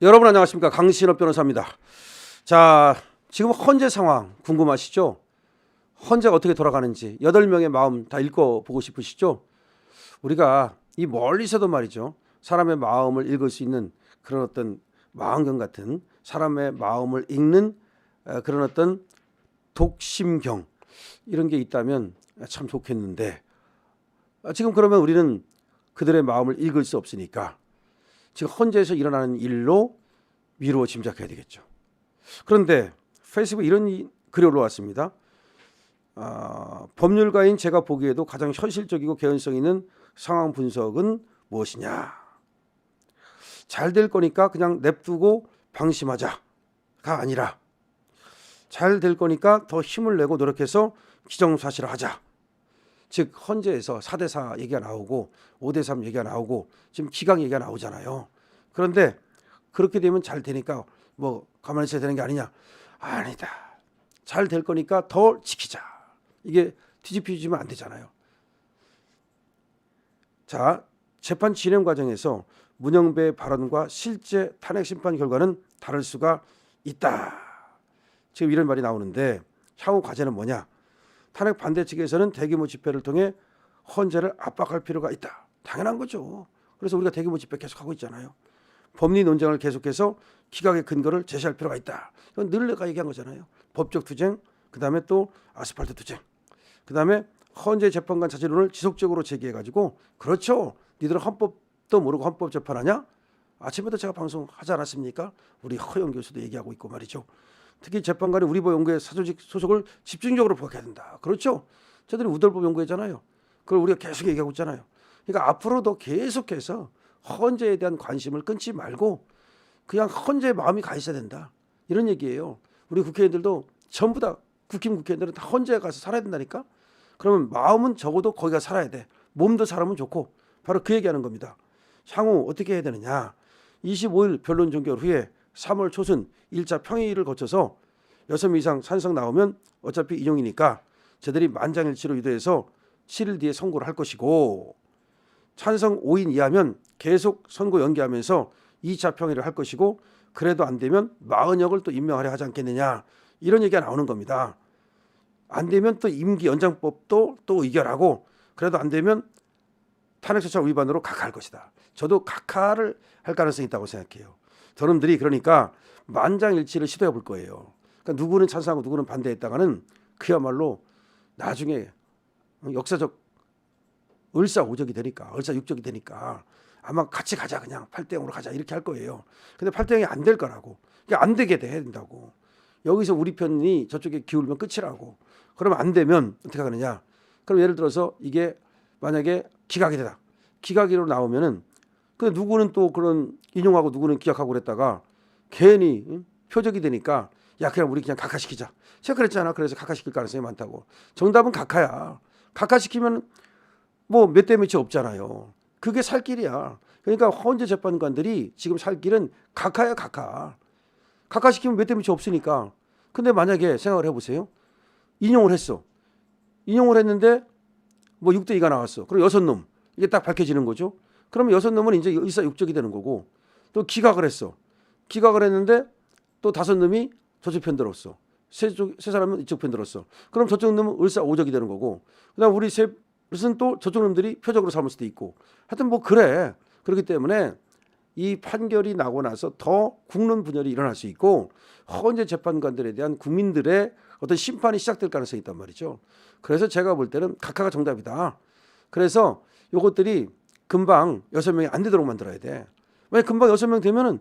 여러분 안녕하십니까, 강신업 변호사입니다. 자, 지금 헌재 상황 궁금하시죠? 헌재가 어떻게 돌아가는지 8명의 마음 다 읽어보고 싶으시죠? 우리가 이 멀리서도 말이죠, 사람의 마음을 읽을 수 있는 그런 어떤 망원경 같은 사람의 마음을 읽는 그런 어떤 독심경, 이런 게 있다면 참 좋겠는데, 지금 그러면 우리는 그들의 마음을 읽을 수 없으니까 지금 헌재에서 일어나는 일로 미루어 짐작해야 되겠죠. 그런데 페이스북에 이런 글이 올라왔습니다. 법률가인 제가 보기에도 가장 현실적이고 개연성 있는 상황 분석은 무엇이냐. 잘 될 거니까 그냥 냅두고 방심하자가 아니라, 잘 될 거니까 더 힘을 내고 노력해서 기정사실을 하자. 즉 헌재에서 4대4 얘기가 나오고 5대3 얘기가 나오고 지금 기각 얘기가 나오잖아요. 그런데 그렇게 되면 잘 되니까 뭐 가만히 있어야 되는 게 아니냐. 아니다. 잘 될 거니까 더 지키자. 이게 뒤집히지면 안 되잖아요. 자, 재판 진행 과정에서 문영배의 발언과 실제 탄핵 심판 결과는 다를 수가 있다. 지금 이런 말이 나오는데 향후 과제는 뭐냐. 탄핵 반대 측에서는 대규모 집회를 통해 헌재를 압박할 필요가 있다. 당연한 거죠. 그래서 우리가 대규모 집회 계속하고 있잖아요. 법리 논쟁을 계속해서 기각의 근거를 제시할 필요가 있다. 이건 늘 내가 얘기한 거잖아요. 법적 투쟁, 그 다음에 또 아스팔트 투쟁, 그 다음에 헌재 재판관 자질론을 지속적으로 제기해가지고, 그렇죠, 니들은 헌법도 모르고 헌법 재판하냐? 아침에도 제가 방송하지 않았습니까? 우리 허영 교수도 얘기하고 있고 말이죠. 특히 재판관이 우리법 연구회 사조직 소속을 집중적으로 부각해야 된다. 그렇죠? 저들이 우덜법 연구회잖아요. 그걸 우리가 계속 얘기하고 있잖아요. 그러니까 앞으로도 계속해서 헌재에 대한 관심을 끊지 말고 그냥 헌재에 마음이 가 있어야 된다. 이런 얘기예요. 우리 국회의원들도 전부 다, 국힘국회의원들은 다 헌재에 가서 살아야 된다니까. 그러면 마음은 적어도 거기가 살아야 돼. 몸도 살아면 좋고. 바로 그 얘기하는 겁니다. 향후 어떻게 해야 되느냐. 25일 변론 종결 후에 3월 초순 1차 평의를 거쳐서 6명 이상 찬성 나오면 어차피 인용이니까 저들이 만장일치로 유도해서 7일 뒤에 선고를 할 것이고, 찬성 5인 이하면 계속 선고 연기하면서 2차 평의를 할 것이고, 그래도 안 되면 마은혁을 또 임명하려 하지 않겠느냐. 이런 얘기가 나오는 겁니다. 안 되면 또 임기 연장법도 또 의결하고, 그래도 안 되면 탄핵소추안 위반으로 각하할 것이다. 저도 각하를 할 가능성이 있다고 생각해요. 저놈들이 그러니까 만장일치를 시도해 볼 거예요. 그러니까 누구는 찬성하고 누구는 반대했다가는 그야말로 나중에 역사적 을사오적이 되니까, 을사육적이 되니까 아마 같이 가자, 그냥 8대0으로 가자, 이렇게 할 거예요. 근데 8대0이 안 될 거라고. 그러니까 안 되게 돼야 된다고. 여기서 우리 편이 저쪽에 기울면 끝이라고. 그러면 안 되면 어떻게 하느냐. 그럼 예를 들어서 이게 만약에 기각이 되다. 기각으로 나오면은, 근데 누구는 또 그런 인용하고 누구는 기각하고 그랬다가 괜히 표적이 되니까, 야 그냥 우리 그냥 각하시키자. 제가 그랬잖아. 그래서 각하시킬 가능성이 많다고. 정답은 각하야. 각하시키면 뭐 몇 대 몇이 없잖아요. 그게 살 길이야. 그러니까 헌재 재판관들이 지금 살 길은 각하야, 각하. 각하시키면 몇 대 몇이 없으니까. 근데 만약에 생각을 해보세요. 인용을 했어. 인용을 했는데 뭐 6대2가 나왔어. 그럼 6놈. 이게 딱 밝혀지는 거죠. 그러면 6놈은 이제 일사육적이 되는 거고, 또 기각을 했어. 기각을 했는데 또 5놈이 저쪽 편 들었어. 세 사람은 이쪽 편 들었어. 그럼 저쪽 놈은 을사오적이 되는 거고, 그다음 우리 셋은 또 저쪽 놈들이 표적으로 삼을 수도 있고. 하여튼 뭐 그래. 그렇기 때문에 이 판결이 나고 나서 더 국론 분열이 일어날 수 있고, 헌재 재판관들에 대한 국민들의 어떤 심판이 시작될 가능성이 있단 말이죠. 그래서 제가 볼 때는 각하가 정답이다. 그래서 요것들이 금방 6명이 안 되도록 만들어야 돼. 만약 금방 6명 되면은,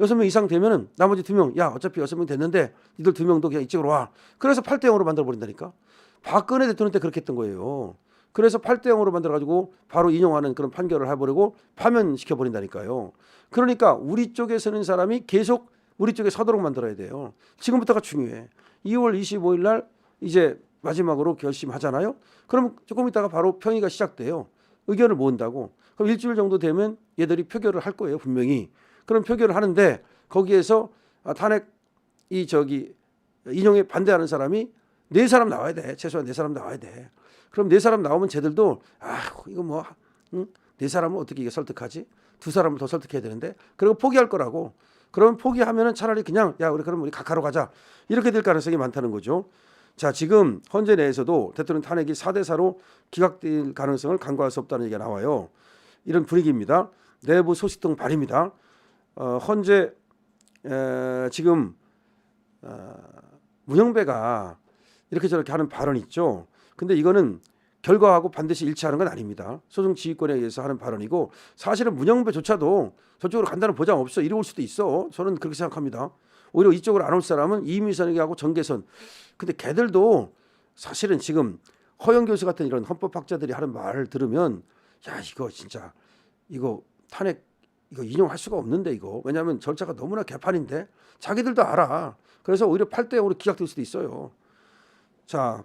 6명 이상 되면은 나머지 2명, 야 어차피 6명 됐는데 니들 2명도 그냥 이쪽으로 와. 그래서 8대0으로 만들어 버린다니까. 박근혜 대통령 때 그렇게 했던 거예요. 그래서 8대0으로 만들어가지고 바로 인용하는 그런 판결을 해버리고 파면시켜 버린다니까요. 그러니까 우리 쪽에 서는 사람이 계속 우리 쪽에 서도록 만들어야 돼요. 지금부터가 중요해. 2월 25일 날 이제 마지막으로 결심하잖아요. 그럼 조금 있다가 바로 평의가 시작돼요. 의견을 모은다고. 그럼 일주일 정도 되면 얘들이 표결을 할 거예요, 분명히. 그럼 표결을 하는데 거기에서 탄핵 인용에 반대하는 사람이 4사람 나와야 돼. 최소한 4사람 나와야 돼. 그럼 4사람 나오면 쟤들도 이거 뭐 4사람을 어떻게 이게 설득하지? 2사람을 더 설득해야 되는데, 그리고 포기할 거라고. 그러면 포기하면은 차라리 그냥 야 우리 각하로 가자 이렇게 될 가능성이 많다는 거죠. 자, 지금 헌재 내에서도 대통령 탄핵이 4대4로 기각될 가능성을 간과할 수 없다는 얘기가 나와요. 이런 분위기입니다. 내부 소식 등 발입니다. 헌재 지금 문영배가 이렇게 저렇게 하는 발언이 있죠. 근데 이거는 결과하고 반드시 일치하는 건 아닙니다. 소송 지휘권에 의해서 하는 발언이고 사실은 문영배조차도 저쪽으로 간다는 보장 없어. 이리 올 수도 있어. 저는 그렇게 생각합니다. 오히려 이쪽으로 안 올 사람은 이미선에게하고 정계선. 근데 걔들도 사실은 지금 허영 교수 같은 이런 헌법학자들이 하는 말을 들으면 야 이거 진짜 이거 탄핵 이거 인용할 수가 없는데 이거 왜냐하면 절차가 너무나 개판인데 자기들도 알아. 그래서 오히려 8대0으로 기각될 수도 있어요. 자,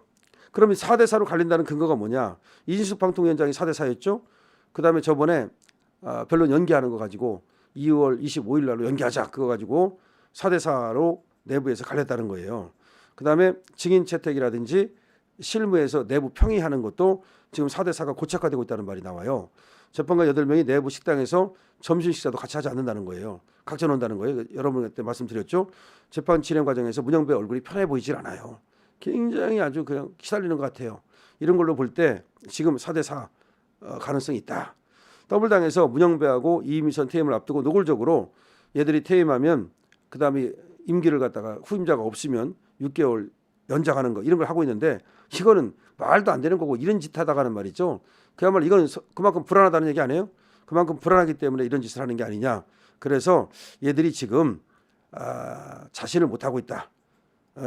그러면 4대4로 갈린다는 근거가 뭐냐? 이진숙 방통위원장이 4대4였죠. 그다음에 저번에 변론 연기하는 거 가지고 2월 25일 날로 연기하자 그거 가지고 4대4로 내부에서 갈렸다는 거예요. 그다음에 증인 채택이라든지 실무에서 내부 평의하는 것도 지금 4대4가 고착화되고 있다는 말이 나와요. 재판관 8명이 내부 식당에서 점심 식사도 같이 하지 않는다는 거예요. 각자 논다는 거예요. 여러분한테 말씀드렸죠. 재판 진행 과정에서 문영배 얼굴이 편해 보이질 않아요. 굉장히 아주 그냥 시달리는 것 같아요. 이런 걸로 볼 때 지금 4대4 가능성이 있다. 더블당에서 문영배하고 이미선 퇴임을 앞두고 노골적으로 얘들이 퇴임하면 그다음에 임기를 갖다가 후임자가 없으면 6개월 연장하는 거 이런 걸 하고 있는데 이거는 말도 안 되는 거고 이런 짓 하다가는 말이죠. 그야말로 이거는 그만큼 불안하다는 얘기 아니에요? 그만큼 불안하기 때문에 이런 짓을 하는 게 아니냐. 그래서 얘들이 지금 자신을 못하고 있다.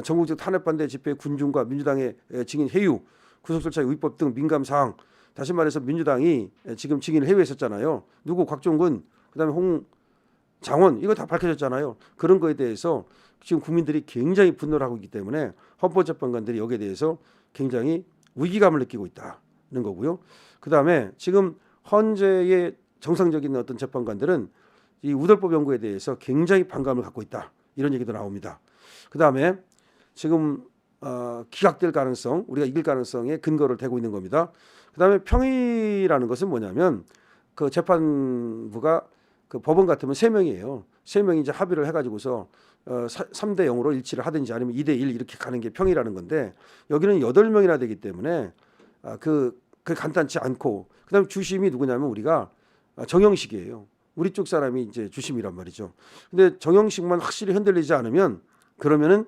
전국적 탄핵반대 집회 군중과 민주당의 증인 해유, 구속절차의 위법 등 민감 사항. 다시 말해서 민주당이 지금 증인을 해외했었잖아요. 누구 곽종근, 그다음에 홍장원 이거 다 밝혀졌잖아요. 그런 거에 대해서 지금 국민들이 굉장히 분노를 하고 있기 때문에 헌법재판관들이 여기에 대해서 굉장히 위기감을 느끼고 있다는 거고요. 그다음에 지금 헌재의 정상적인 어떤 재판관들은 이 우덜법 연구에 대해서 굉장히 반감을 갖고 있다. 이런 얘기도 나옵니다. 그다음에 지금 기각될 가능성, 우리가 이길 가능성에 근거를 대고 있는 겁니다. 그다음에 평의라는 것은 뭐냐면 그 재판부가 그 법원 같으면 3명이에요. 3명이 이제 합의를 해가지고서 3대0으로 일치를 하든지 아니면 2대1 이렇게 가는 게 평의라는 건데 여기는 8명이나 되기 때문에 그 간단치 않고 그다음에 주심이 누구냐면 우리가 정영식이에요. 우리 쪽 사람이 이제 주심이란 말이죠. 근데 정영식만 확실히 흔들리지 않으면 그러면은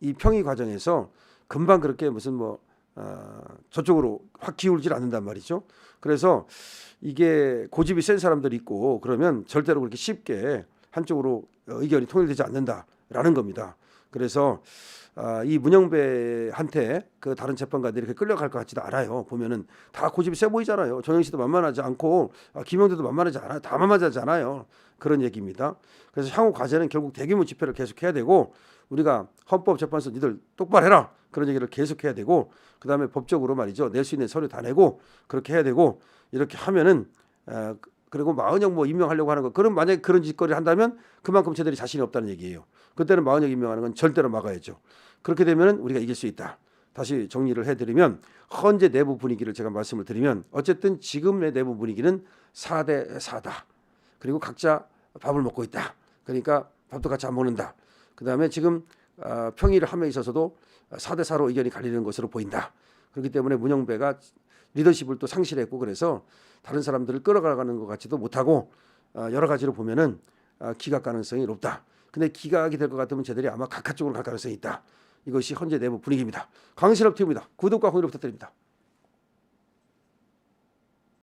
이 평의 과정에서 금방 그렇게 무슨 저쪽으로 확 기울질 않는단 말이죠. 그래서 이게 고집이 센 사람들이 있고 그러면 절대로 그렇게 쉽게 한쪽으로 의견이 통일되지 않는다라는 겁니다. 그래서 이 문영배한테 그 다른 재판관들이 이렇게 끌려갈 것 같지도 않아요. 보면은 다 고집이 세 보이잖아요. 정영씨도 만만하지 않고 김영대도 만만하지 않아요. 다 만만하지 않아요. 그런 얘기입니다. 그래서 향후 과제는 결국 대규모 집회를 계속해야 되고 우리가 헌법재판소 니들 똑바로 해라 그런 얘기를 계속해야 되고 그다음에 법적으로 말이죠 낼 수 있는 서류 다 내고 그렇게 해야 되고 이렇게 하면은 그리고 마은영 임명하려고 하는 거 그럼 만약에 그런 짓거리를 한다면 그만큼 쟤들이 자신이 없다는 얘기예요. 그때는 마은영 임명하는 건 절대로 막아야죠. 그렇게 되면 우리가 이길 수 있다. 다시 정리를 해드리면 헌재 내부 분위기를 제가 말씀을 드리면 어쨌든 지금의 내부 분위기는 4대4다. 그리고 각자 밥을 먹고 있다. 그러니까 밥도 같이 안 먹는다. 그다음에 지금 평의를 함에 있어서도 4대4로 의견이 갈리는 것으로 보인다. 그렇기 때문에 문영배가 리더십을 또 상실했고 그래서 다른 사람들을 끌어가는 것 같지도 못하고 여러 가지로 보면은 기각 가능성이 높다. 근데 기각이 될 것 같으면 쟤들이 아마 각하 쪽으로 갈 가능성이 있다. 이것이 현재 내부 분위기입니다. 강신업 TV입니다. 구독과 공유 부탁드립니다.